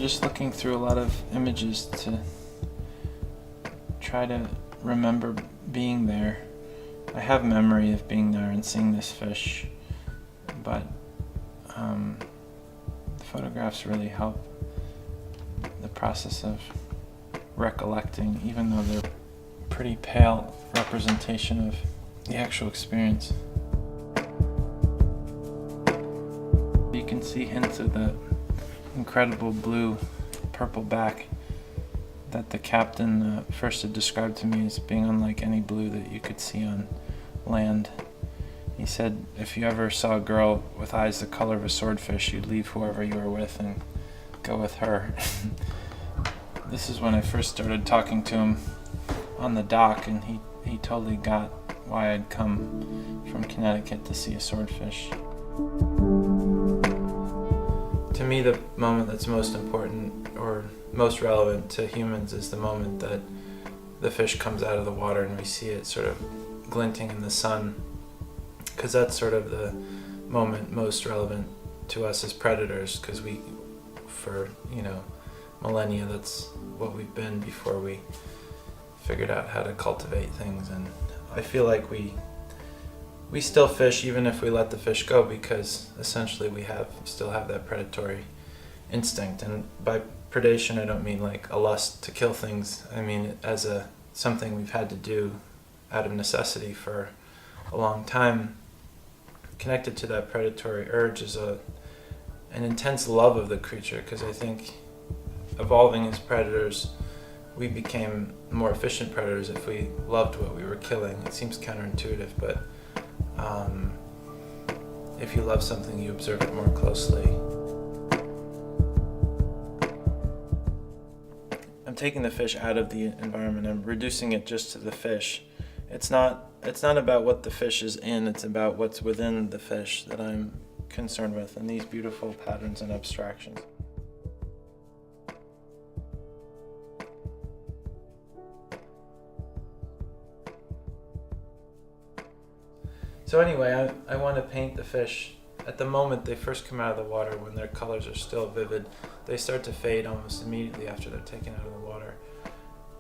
just looking through a lot of images to try to remember being there. I have memory of being there and seeing this fish, but the photographs really help the process of recollecting, even though they're pretty pale representation of the actual experience. You can see hints of the incredible blue purple back that the captain first had described to me as being unlike any blue that you could see on land. He said if you ever saw a girl with eyes the color of a swordfish, you'd leave whoever you were with and go with her. This is when I first started talking to him on the dock, and he totally got why I'd come from Connecticut to see a swordfish. To me, the moment that's most important or most relevant to humans is the moment that the fish comes out of the water and we see it sort of glinting in the sun, because that's sort of the moment most relevant to us as predators, because for millennia, that's what we've been before we figured out how to cultivate things. And I feel like we still fish even if we let the fish go, because essentially we still have that predatory instinct. And by predation, I don't mean like a lust to kill things. I mean it as something we've had to do out of necessity for a long time. Connected to that predatory urge is an intense love of the creature, because I think evolving as predators, we became more efficient predators if we loved what we were killing. It seems counterintuitive, but if you love something, you observe it more closely. I'm taking the fish out of the environment. I'm reducing it just to the fish. It's not about what the fish is in, it's about what's within the fish that I'm concerned with, and these beautiful patterns and abstractions. So anyway, I want to paint the fish. At the moment they first come out of the water, when their colors are still vivid, they start to fade almost immediately after they're taken out of the water.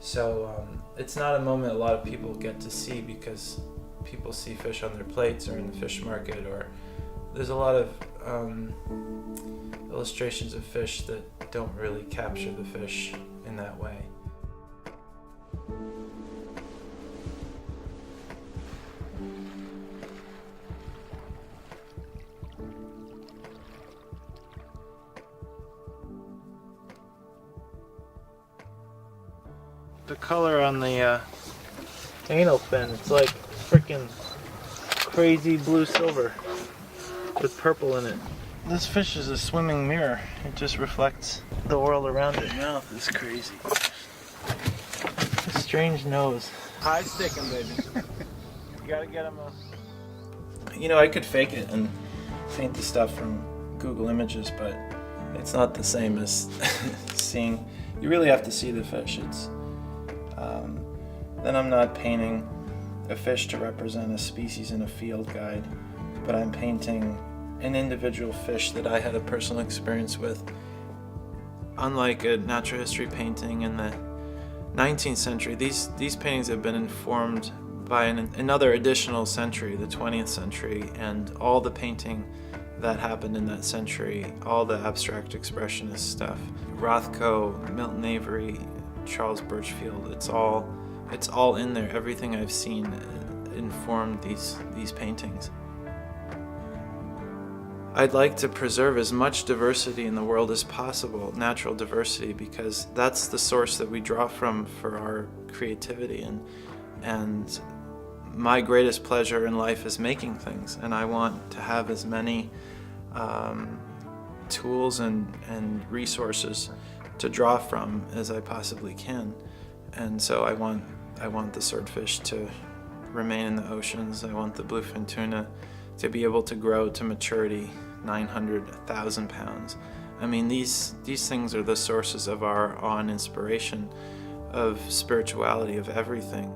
So it's not a moment a lot of people get to see, because people see fish on their plates or in the fish market, or there's a lot of illustrations of fish that don't really capture the fish in that way. The color on the anal fin, it's like freaking crazy blue silver with purple in it. This fish is a swimming mirror. It just reflects the world around it. Mouth is crazy. A strange nose. High sticking, baby. You gotta get him I could fake it and paint the stuff from Google Images, but it's not the same as seeing. You really have to see the fish. Then I'm not painting a fish to represent a species in a field guide, but I'm painting an individual fish that I had a personal experience with. Unlike a natural history painting in the 19th century, these paintings have been informed by another additional century, the 20th century, and all the painting that happened in that century, all the abstract expressionist stuff, Rothko, Milton Avery, Charles Birchfield, it's all in there. Everything I've seen informed these paintings. I'd like to preserve as much diversity in the world as possible, natural diversity, because that's the source that we draw from for our creativity, and my greatest pleasure in life is making things, and I want to have as many tools and resources to draw from as I possibly can. And so I want the swordfish to remain in the oceans. I want the bluefin tuna to be able to grow to maturity, 900, 1,000 pounds. I mean, these things are the sources of our awe and inspiration, of spirituality, of everything.